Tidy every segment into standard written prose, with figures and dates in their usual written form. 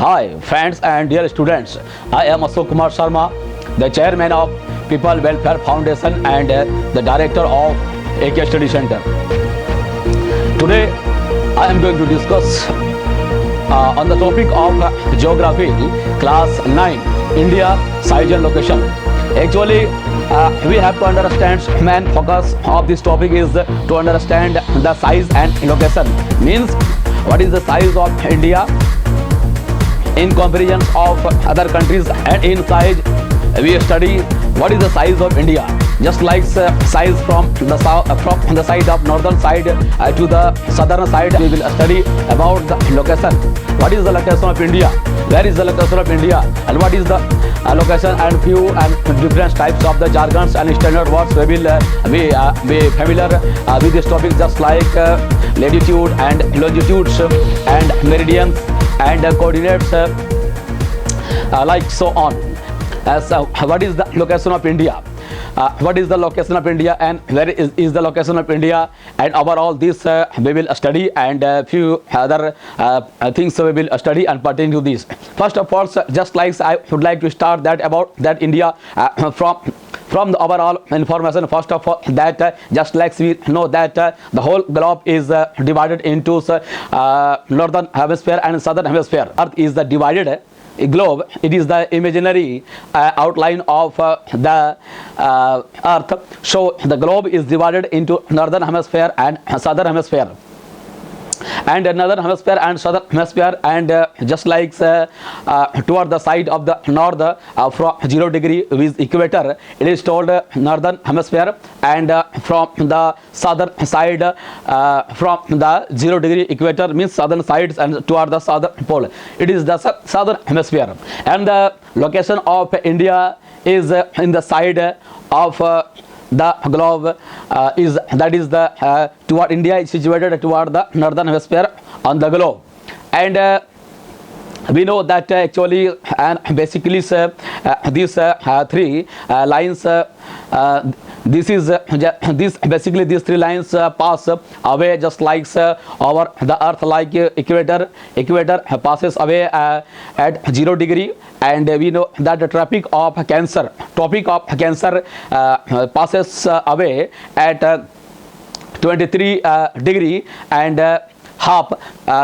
Hi friends and dear students, I am Ashok Kumar Sharma, the chairman of People Welfare Foundation and the director of AK Study Center. Today I am going to discuss on the topic of geography, class 9, India, size and location. Actually, we have to understand main focus of this topic is to understand the size and location. Means what is the size of India in comparison of other countries, and in size we study what is the size of India. Just like size from the south, from the side of northern side to the southern side, we will study about the location. What is the location of India? Where is the location of India? And what is the location and few and different types of the jargons and standard words. We will be familiar with this topic, just like latitude and longitudes and meridians and coordinates, like so on. What is the location of India? What is the location of India and where is the location of India, and overall this we will study, and few other things we will study and pertain to this. First of all, just like I would like to start that about that India from the overall information. First of all, that just like we know that the whole globe is divided into northern hemisphere and southern hemisphere. Earth is the divided globe. It is the imaginary outline of the earth. So the globe is divided into northern hemisphere and southern hemisphere, and northern hemisphere and southern hemisphere, and just like toward the side of the north from 0 degree with equator, it is told northern hemisphere, and from the southern side from the 0 degree equator means southern sides, and toward the southern pole it is the southern hemisphere. And the location of India is in the side of the globe, is the toward India is situated toward the northern hemisphere on the globe. And we know that actually and basically these three lines, these three lines pass away, just like over the earth, like equator passes away at 0 degree, and we know that the tropic of Cancer passes away at 23 degree and half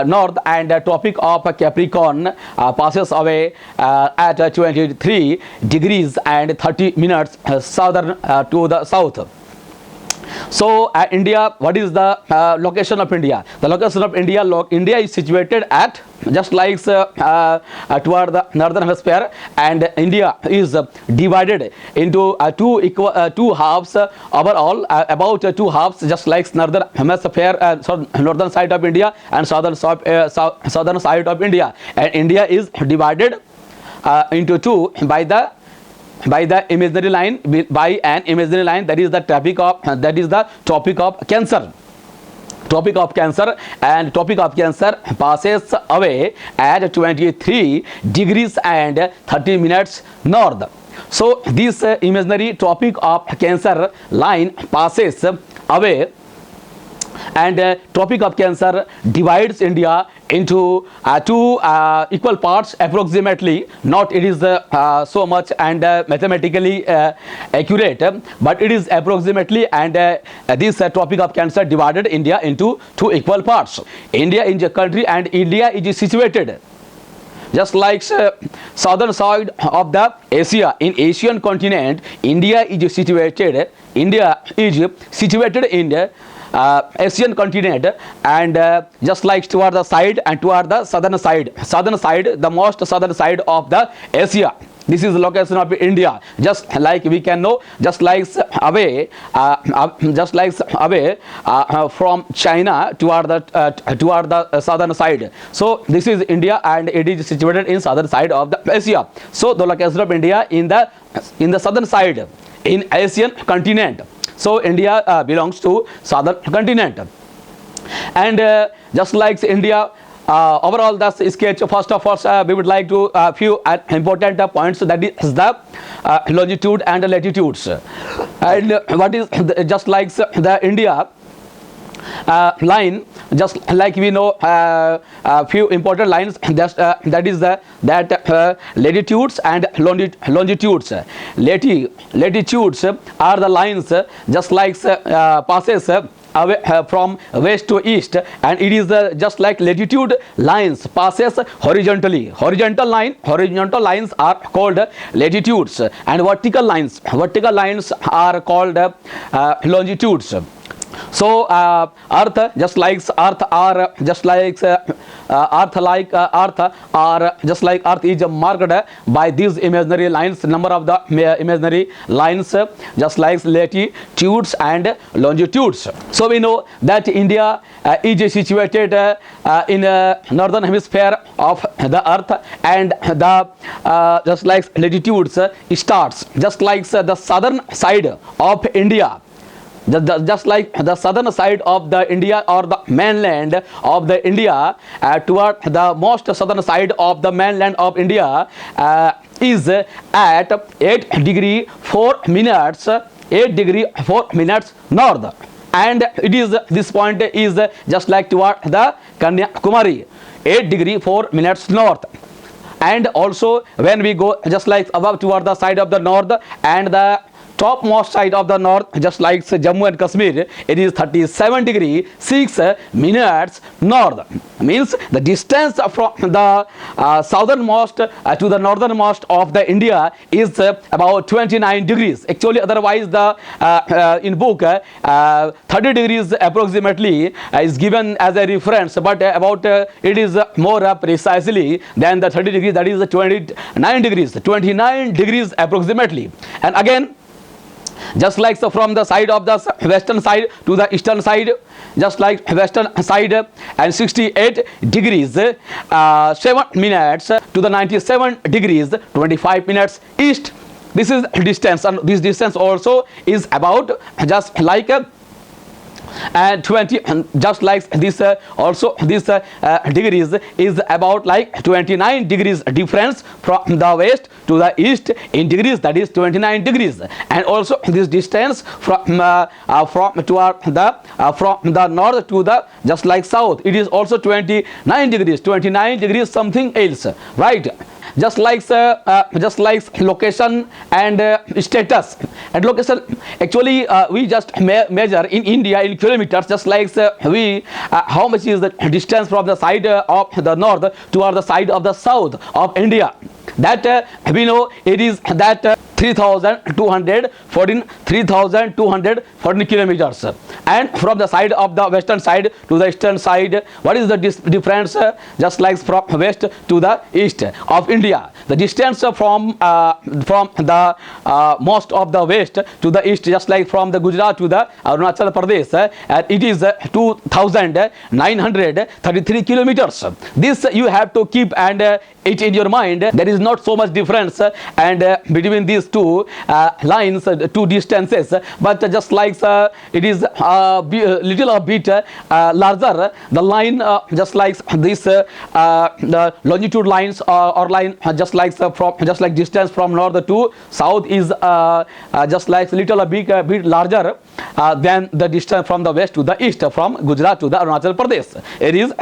north, and tropic of Capricorn passes away at 23 degrees and 30 minutes southern to the south. So India, what is the location of India? The location of India, India is situated at just like toward the northern hemisphere, and India is divided into two halves overall, about two halves, just like northern hemisphere, northern side of India and southern side of India, and India is divided into two by the imaginary line, by an imaginary line, that is the Tropic of Cancer. Tropic of Cancer, and Tropic of Cancer passes away at 23 degrees and 30 minutes north. So this imaginary Tropic of Cancer line passes away, and Tropic of Cancer divides India into two equal parts approximately. Not it is so much and mathematically accurate, but it is approximately, and this Tropic of Cancer divided India into two equal parts. India is a country, and India is situated just like southern side of the Asia. In Asian continent, India is situated in the Asian continent, and just like toward the side and toward the southern side, the most southern side of the Asia. This is the location of India. Just like we can know, just like away from China toward the southern side. So this is India, and it is situated in southern side of the Asia. So the location of India in the southern side in Asian continent. So India belongs to southern continent, and just like India, overall that's sketch. First of all, we would like to few important points, that is the longitude and latitudes. And what is just like the India line, just like we know a few important lines, that is that latitudes and longitudes. Latitudes are the lines just like passes away from west to east, and it is just like latitude lines passes horizontally. Horizontal lines are called latitudes, and vertical lines are called longitudes. So earth just like earth are just like earth are just like earth is marked by these imaginary lines, number of the imaginary lines just like latitudes and longitudes. So we know that India is situated in northern hemisphere of the earth, and the just like latitudes starts just like the southern side of India. Just like the southern side of the India or the mainland of the India, toward the most southern side of the mainland of India is at 8 degree 4 minutes north, and it is this point is just like toward the Kanyakumari, 8 degree 4 minutes north. And also when we go just like above toward the side of the north and the topmost side of the north, just like Jammu and Kashmir, it is 37 degree 6 minutes north. Means the distance from the southernmost to the northernmost of the India is about 29 degrees. Actually, otherwise the in book 30 degrees approximately is given as a reference, but about it is more precisely than the 30 degrees, that is the 29 degrees approximately. And again, just like so from the side of the western side to the eastern side, just like western side and 68 degrees 7 minutes to the 97 degrees 25 minutes east. This is distance, and this distance also is about just like and 20, just like this also this degrees is about like 29 degrees difference from the west to the east in degrees, that is 29 degrees. And also this distance from toward the from the north to the just like south, it is also 29 degrees something else, right? Just like location and status. And location, actually we just measure in India in kilometers, just like we how much is the distance from the side of the north toward the side of the south of India. That we know it is that 3,214 kilometers. And from the side of the western side to the eastern side, what is the difference? Just like from west to the east of India, the distance from the most of the west to the east, just like from the Gujarat to the Arunachal Pradesh, it is 2,933 kilometers. This you have to keep and it in your mind. There is not so much difference and between these two lines, two distances, but just like it is little a bit larger. The line just like this the longitude lines or line just like from just like distance from north to south is just like little a bit larger than the distance from the west to the east, from Gujarat to the Arunachal Pradesh.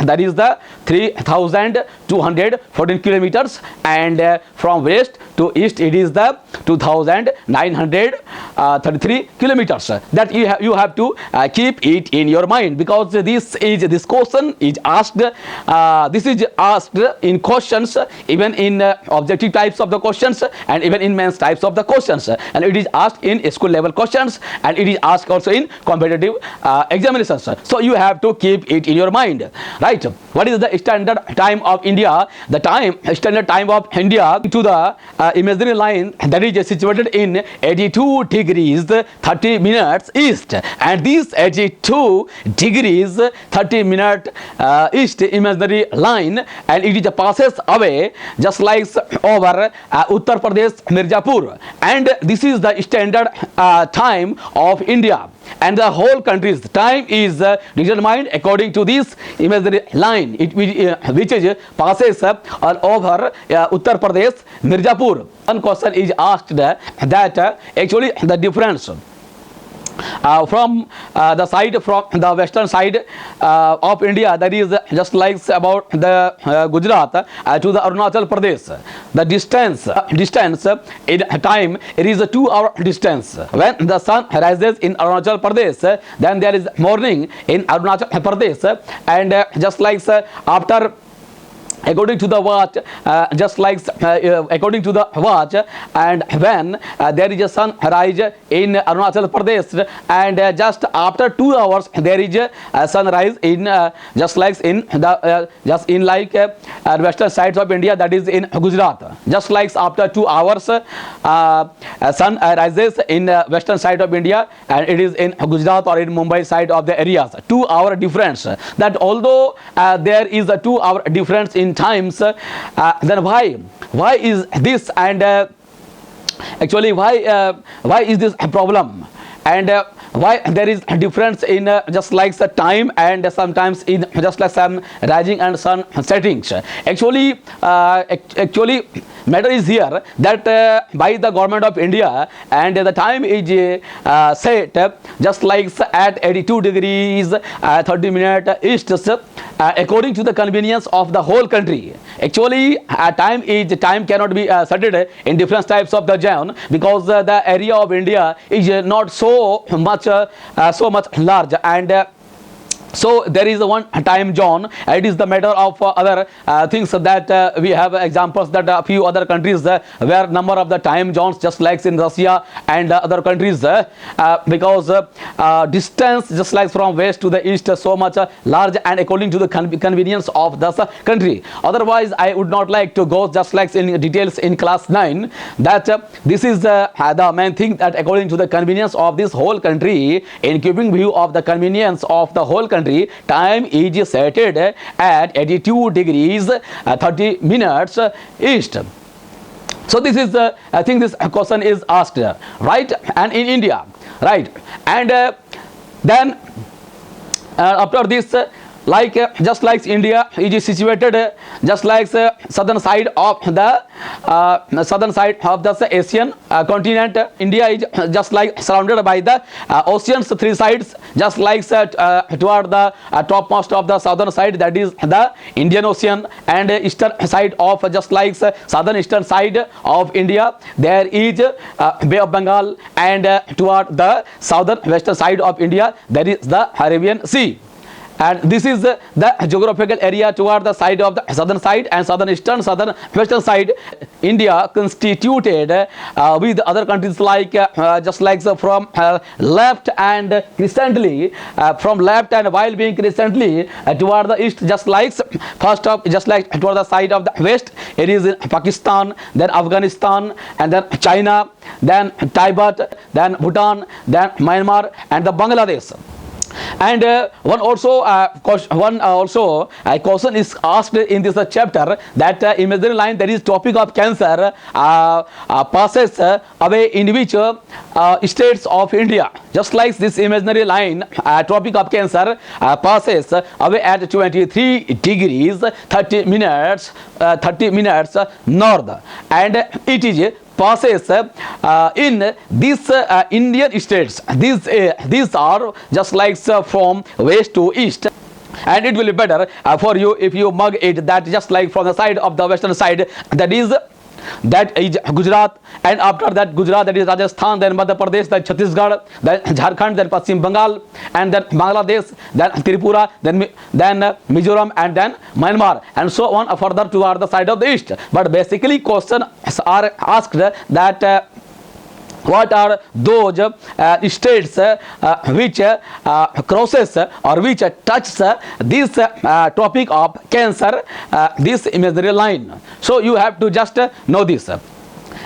That is the 3,214 kilometers, and from west to east it is the 2,933 kilometers. That you have to keep it in your mind, because this question is asked. This is asked in questions, even in objective types of the questions, and even in mains types of the questions, and it is asked in school level questions, and it is asked also in competitive examinations. So you have to keep it in your mind, right? What is the standard time of India? The standard time of India to the imaginary line, that is situated in 82 degrees 30 minutes east, and this 82 degrees 30 minute east imaginary line, and it is passes away just like over Uttar Pradesh Mirzapur, and this is the standard time of India. And the whole country's time is determined according to this imaginary line, which is passes all over Uttar Pradesh Mirzapur. One question is asked that actually the difference from the side, from the western side of India, that is just like about the Gujarat to the Arunachal Pradesh. The distance in time, it is a 2-hour distance. When the sun rises in Arunachal Pradesh, then there is morning in Arunachal Pradesh, and just like after, according to the watch, according to the watch, and when there is a sunrise in Arunachal Pradesh, and just after 2 hours there is a sunrise in just like in the western sides of India, that is in Gujarat. Just like after 2 hours sun rises in western side of India, and it is in Gujarat or in Mumbai side of the areas. 2-hour difference. That although there is a 2-hour difference in times, then why is this, and actually why is this a problem, and why there is a difference in just like the time, and sometimes in just like some rising and sun settings. Actually matter is here that by the government of India, and the time is set just like at 82 degrees 30 minutes east, according to the convenience of the whole country. Actually time cannot be set in different types of the zone, because the area of India is not so much large, and so there is one time zone. It is the matter of other things that we have examples that a few other countries where number of the time zones just like in Russia and other countries, because distance just like from west to the east so much large, and according to the convenience of the country. Otherwise I would not like to go just like in details in class 9, that this is the main thing, that according to the convenience of this whole country, in keeping view of the convenience of the whole country, time is set at 82 degrees 30 minutes east. So this is I think this question is asked, right? And in India, right? And then after this, just like India is situated just like southern side of the Asian continent. India is just like surrounded by the oceans, 3 sides, just like toward the topmost of the southern side, that is the Indian Ocean, and eastern side of just like southern eastern side of India, there is Bay of Bengal, and toward the southern western side of India, there is the Arabian Sea. And this is the geographical area toward the side of the southern side and southern eastern, southern western side. India constituted with other countries like just like from left and crescently, from left and while being crescently toward the east, just like first of just like toward the side of the west, it is Pakistan, then Afghanistan, and then China, then Tibet, then Bhutan, then Myanmar, and the Bangladesh. And one question is asked in this chapter, that imaginary line, that is topic of cancer, passes away in which states of India. Just like this imaginary line, topic of cancer passes away at 23 degrees 30 minutes north, and it is passes in these Indian states. These are just like from west to east. And it will be better for you if you mug it, that just like from the side of the western side, that is Gujarat, and after that Gujarat, that is Rajasthan, then Madhya Pradesh, then Chhattisgarh, then Jharkhand, then Paschim Bengal, and then Bangladesh, then Tripura, then Mizoram, and then Myanmar, and so on further toward the side of the east. But basically questions are asked that what are those states which crosses or which touches this topic of cancer, this imaginary line. So you have to just know this.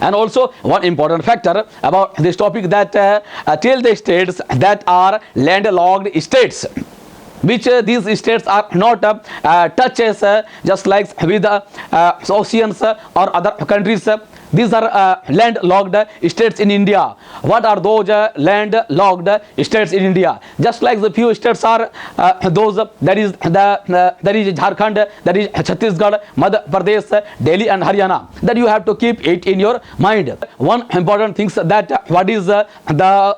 And also one important factor about this topic, that tell the states that are landlocked states, which these states are not touches just like with oceans or other countries. These are landlocked states in India. What are those landlocked states in India? Just like the few states are those that is Jharkhand, that is Chhattisgarh, Madhya Pradesh, Delhi and Haryana. That you have to keep it in your mind. One important thing that what is the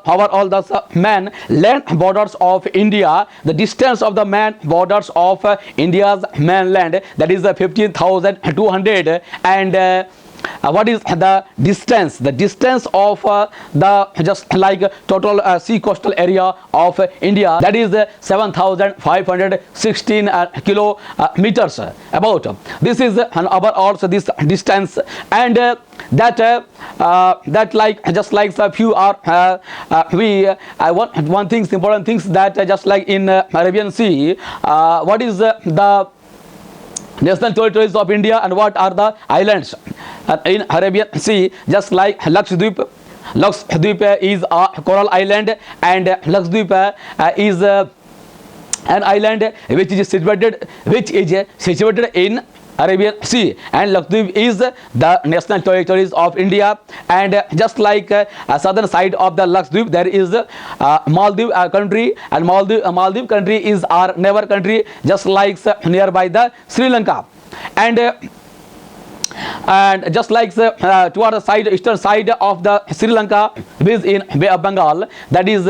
overall the man land borders of India, the distance of the man borders of India's mainland, that is 15,200, and what is the distance? The distance of the just like total sea coastal area of India, that is 7,516 kilometers about. This is overall this distance, and that like just like a few are one things important things that just like in Arabian Sea, what is the national territories of India and what are the islands in Arabian Sea? Just like Lakshadweep. Lakshadweep is a coral island, and Lakshadweep is an island which is situated in Arabian Sea, and Lakshadweep is the national territories of India. And just like southern side of the Lakshadweep, there is Maldives country, and Maldives country is our neighbor country, just like nearby the Sri Lanka. And just like toward the side, eastern side of the Sri Lanka is in Bay of Bengal, that is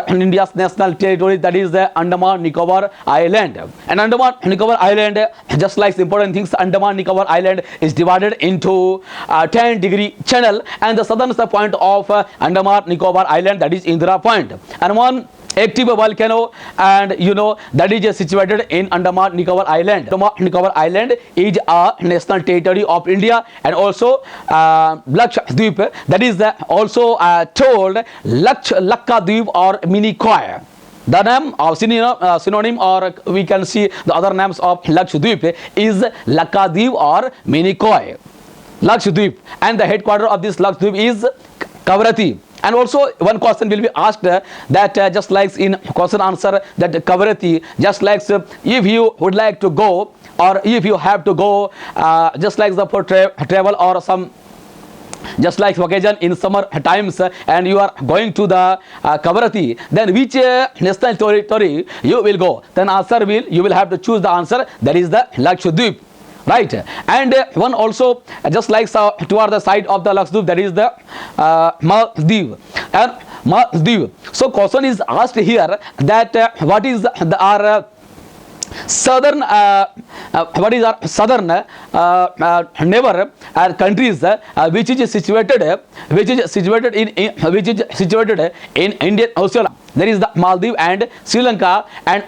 India's national territory, that is the Andaman Nicobar Island. And Andaman Nicobar Island, just like important things, Andaman Nicobar Island is divided into 10-degree channel, and the southern point of Andaman Nicobar Island, that is Indira Point, and one active volcano, and you know that is situated in Andaman Nicobar Island. Andaman Nicobar Island is a national territory of India, and also Lakshadweep, that is also told Lakkadweep or Mini Koy. The name of synonym, or we can see the other names of Lakshadweep is Lakkadweep or Mini Koy. Lakshadweep, and the headquarters of this Lakshadweep is Kavaratti. And also one question will be asked that just like in question answer, that Kavaratti, just like if you would like to go, or if you have to go just like the for travel or some just like vacation in summer times, and you are going to the Kavaratti, then which national territory you will go? Then answer you will have to choose the answer, that is the Lakshadweep. Right. And one also just like toward the side of the Lakshadweep, that is the Maldives. And Maldives. So question is asked here that what is our southern what is our southern neighbor countries which is situated in Indian Ocean. There is the Maldives and Sri Lanka, and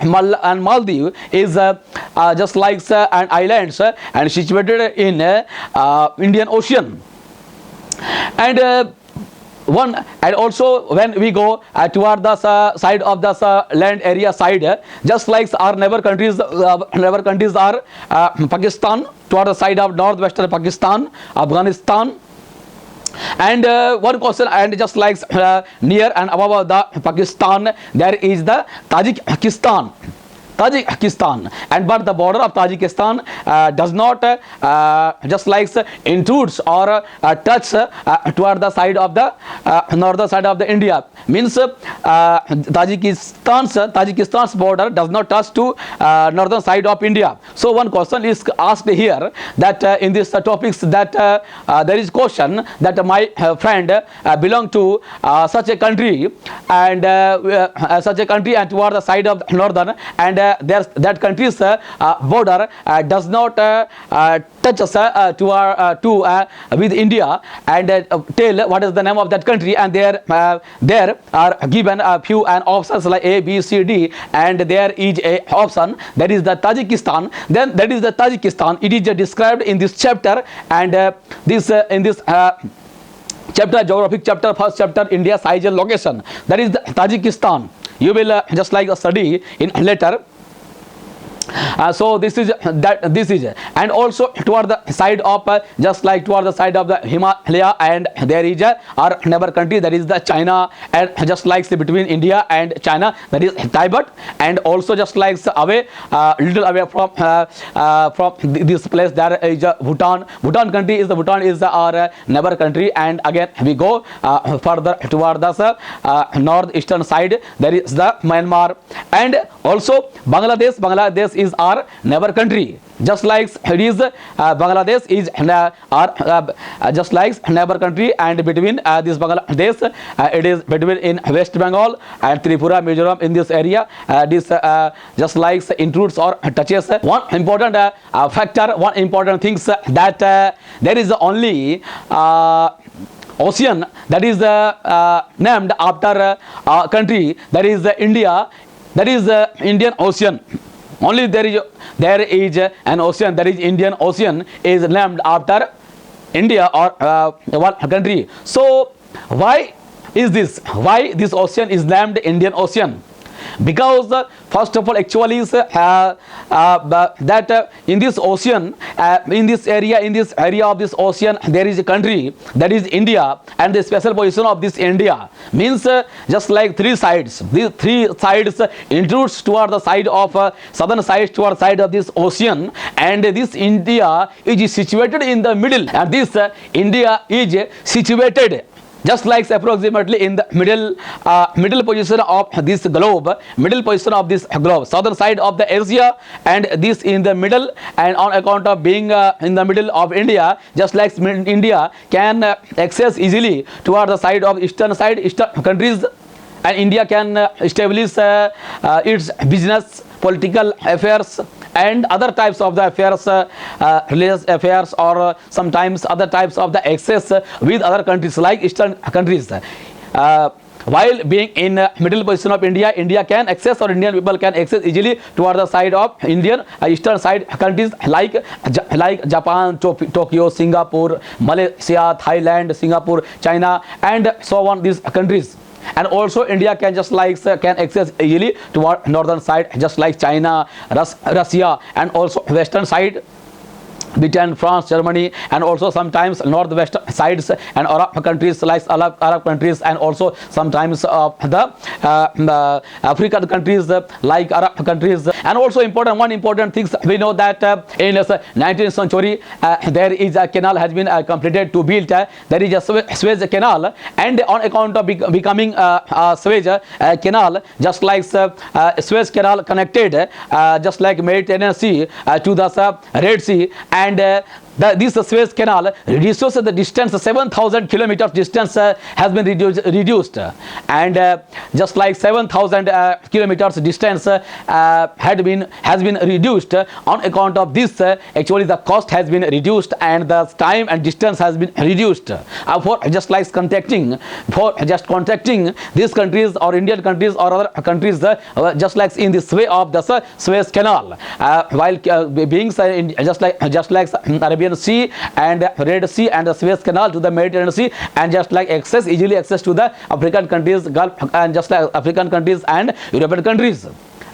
Maldives is just like an islands and situated in Indian Ocean. And and also when we go toward the side of the land area side, just like our neighbor countries are Pakistan, toward the side of northwestern Pakistan, Afghanistan. And one question, and just like near and above the Pakistan, there is the Tajikistan, and but the border of Tajikistan does not just like intrudes or touch toward the side of the northern side of the India. Means Tajikistan's border does not touch to northern side of India. So one question is asked here that in this topics that there is question that my friend belong to such a country, and and toward the side of the northern, and that country's border does not touch us with India, and tell what is the name of that country, and there are given a few options like A, B, C, D, and there is a option that is the Tajikistan. Then that is the Tajikistan. It is described in this chapter, and in this chapter, geographic chapter, first chapter, India size and location, that is the Tajikistan. You will just like study in later. So this is and also toward the side of just like toward the side of the Himalaya, and there is our neighbor country, that is the China, and just like between India and China, that is Tibet, and also just like away little away from this place there is Bhutan. Bhutan is our neighbor country, and again we go further toward the northeastern side, there is the Myanmar, and also Bangladesh is our neighbor country. Just like it is Bangladesh is our just like neighbor country, and between this Bangladesh it is between in West Bengal and Tripura, Mizoram, in this area. This just like intrudes or touches one important factor, one important things that there is only ocean that is named after a country, that is India, that is Indian Ocean. Only there is an ocean, that is Indian Ocean, is named after India or one country. So why is this? Why this ocean is named Indian Ocean? Because first of all, actually is that in this ocean, in this area of this ocean, there is a country, that is India, and the special position of this India means just like three sides. These three sides intrudes toward the side of southern side, toward side of this ocean, and this India is situated in the middle, and this India is situated just like approximately in the middle position of this globe, southern side of the Asia, and this in the middle, and on account of being in the middle of India, just like India can access easily toward the side of eastern countries, and India can establish its business, political affairs, and other types of the affairs, religious affairs, or sometimes other types of the access with other countries like eastern countries. While being in middle position of India, India can access, or Indian people can access easily toward the side of Indian eastern side countries like Japan, Tokyo, Singapore, Malaysia, Thailand, Singapore, China, and so on, these countries. And also India can just like can access easily toward northern side, just like China, Russia, and also western side, Britain, France, Germany, and also sometimes northwest sides and Arab countries like Arab countries, and also sometimes the African countries like Arab countries. And also one important things we know that in 19th century there is a canal has been completed to build. There is a Suez Canal, and on account of becoming a Suez Canal, just like Suez Canal connected just like Mediterranean Sea to the Red Sea, and this Suez Canal reduces the distance, 7,000 kilometers distance has been reduced, and just like 7,000 kilometers distance has been reduced. On account of this, actually the cost has been reduced, and the time and distance has been reduced for just contacting these countries or Indian countries or other countries, just like in this way of the Suez Canal, while being just like Arabian Sea and Red Sea and the Suez Canal to the Mediterranean Sea, and just like easily access to the African countries, Gulf, and just like African countries and European countries,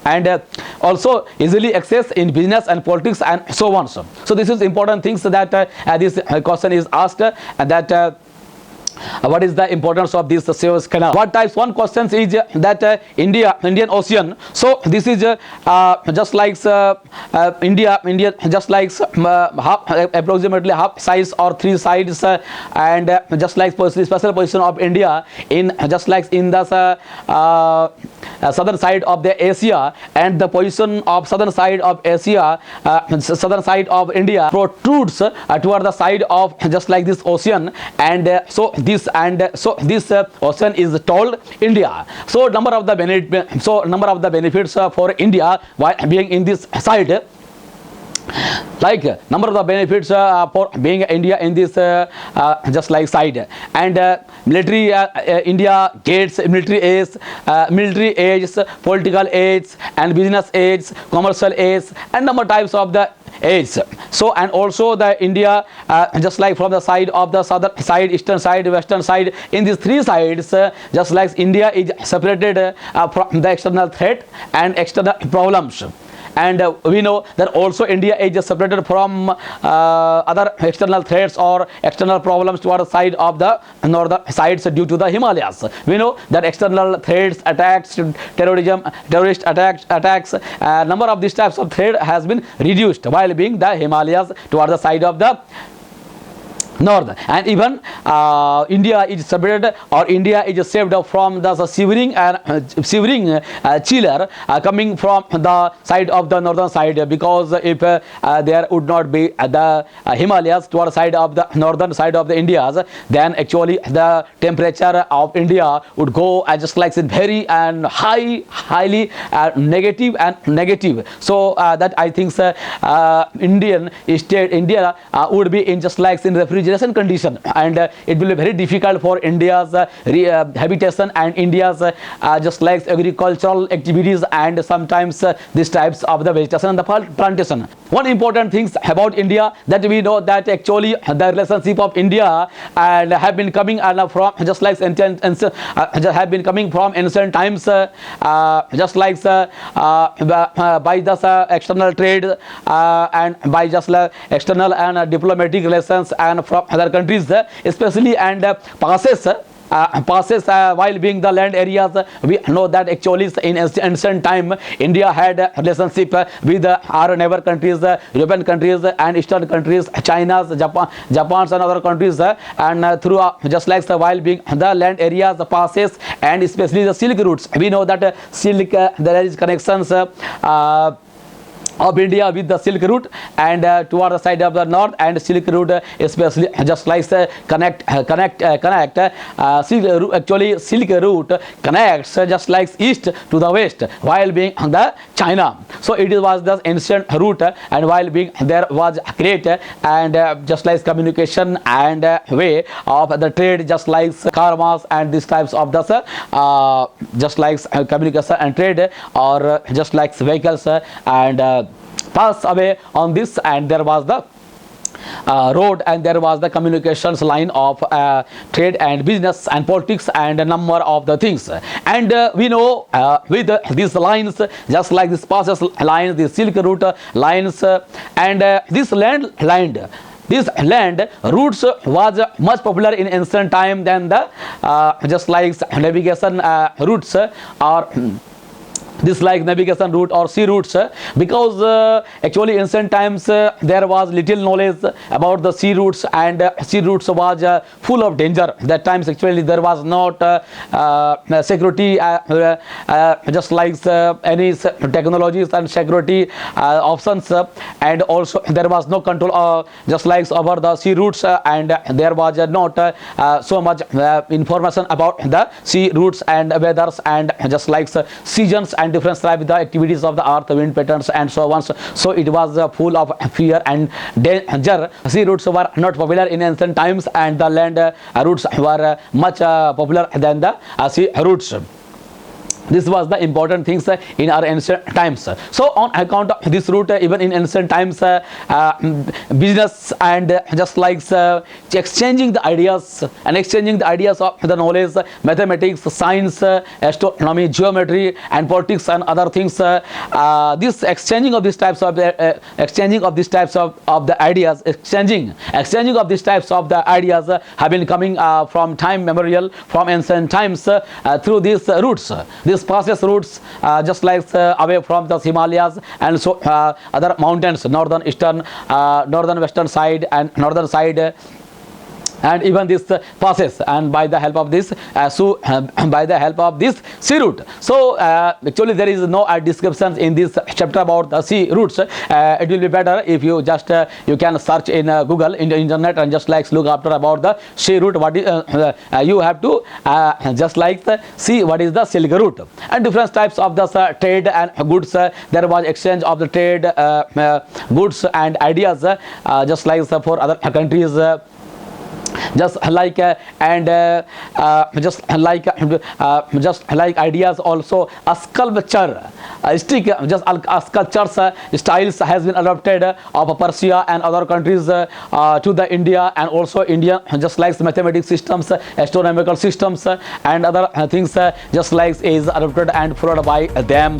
and also easily access in business and politics and so on. So this is important things that this question is asked, that what is the importance of this Suez Canal? What types? One question is that Indian Ocean. So this is just like India just like approximately half size or three sides, and just like special position of India in just like in the southern side of the Asia, and the position of southern side of Asia, southern side of India protrudes toward the side of just like this ocean, and so this ocean is told India. So number of the benefits for India while being in this side, like number of the benefits for being India in this just like side, and military India gets military aids, political aids, and business aids, commercial aids, and number types of the aids. So and also the India just like from the side of the southern side, eastern side, western side, in these three sides, just like India is separated from the external threat and external problems. and we know that also India is separated from other external threats or external problems toward the side of the northern sides due to the Himalayas. We know that external threats, attacks, terrorism, terrorist attacks, number of these types of threat has been reduced while being the Himalayas toward the side of the north. And even India is separated, or India is saved from the severing chiller coming from the side of the northern side, because if there would not be the Himalayas toward the side of the northern side of the India's, then actually the temperature of India would go just like very and highly negative. So that I think India would be in just like in refrigeration condition, and it will be very difficult for India's habitation and India's just like agricultural activities and sometimes these types of the vegetation and the plantation. One important thing about India that we know that actually the relationship of India and have been coming from just like have been coming from ancient times, just like by the external trade and by just like external and diplomatic relations and from other countries, especially and passes while being the land areas. We know that actually in ancient time India had a relationship with our neighbor countries, European countries and Eastern countries, China's, Japan's and other countries, and through just like while being the land areas, the passes and especially the silk routes. We know that silk there is connections of India with the Silk Route, and toward the side of the north, and Silk Route especially just like connect actually Silk Route connects just like east to the west while being the China. So it was the ancient route, and while being there was great and just like communication and way of the trade, just like karmas and these types of the just like communication and trade, or just like vehicles and pass away on this, and there was the road, and there was the communications line of trade and business and politics and a number of the things. And we know with these lines, just like this passes lines, the Silk Route lines, and this land routes was much popular in ancient time than the just like navigation routes or this like navigation route or sea routes, because actually ancient times there was little knowledge about the sea routes, and sea routes was full of danger. That times actually there was not security just like any technologies and security options, and also there was no control just like over the sea routes, and there was not so much information about the sea routes and weathers and just like seasons and different type of the activities of the earth, wind patterns and so on. So it was full of fear and danger. Sea routes were not popular in ancient times, and the land routes were much popular than the sea routes. This was the important things in our ancient times. So on account of this route, even in ancient times, business and just like exchanging the ideas of the knowledge, mathematics, science, astronomy, geometry and politics and other things, this exchanging of these types of the ideas, exchanging of these types of the ideas have been coming from time memorial, from ancient times, through these routes. These passes routes just like away from the Himalayas and so other mountains, northern, eastern, northern, western side and northern side, and even this passes, and by the help of this sea route. So actually there is no descriptions in this chapter about the sea routes. It will be better if you just you can search in Google, in the internet, and just like look after about the sea route. What is you have to just like see what is the Silk Route, and different types of the trade and goods. There was exchange of the trade goods and ideas just like for other countries. just like just like ideas also a sculpture stick just sculptures styles has been adopted of Persia and other countries to the India, and also India just like mathematics systems, astronomical systems and other things just like is adopted and followed by them.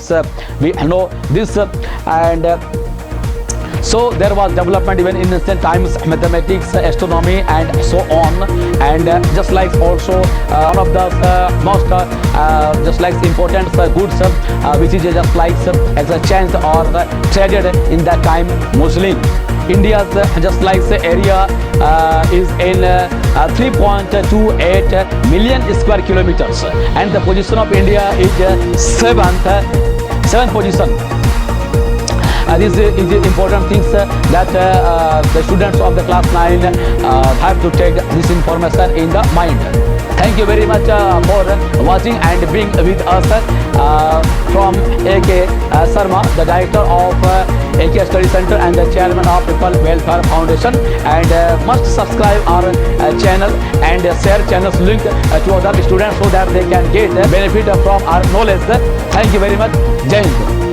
We know this and so there was development even in ancient times, mathematics, astronomy and so on. And just like also one of the most just like important goods which is just like exchanged or traded in that time Muslim. India's just like area is in 3.28 million square kilometers, and the position of India is seventh position. This is important things that the students of the class 9 have to take this information in the mind. Thank you very much for watching and being with us from AK Sharma, the director of AK Study Center and the chairman of People Welfare Foundation. And must subscribe our channel and share channel's link to other students so that they can get benefit from our knowledge. Thank you very much. Jai Hind.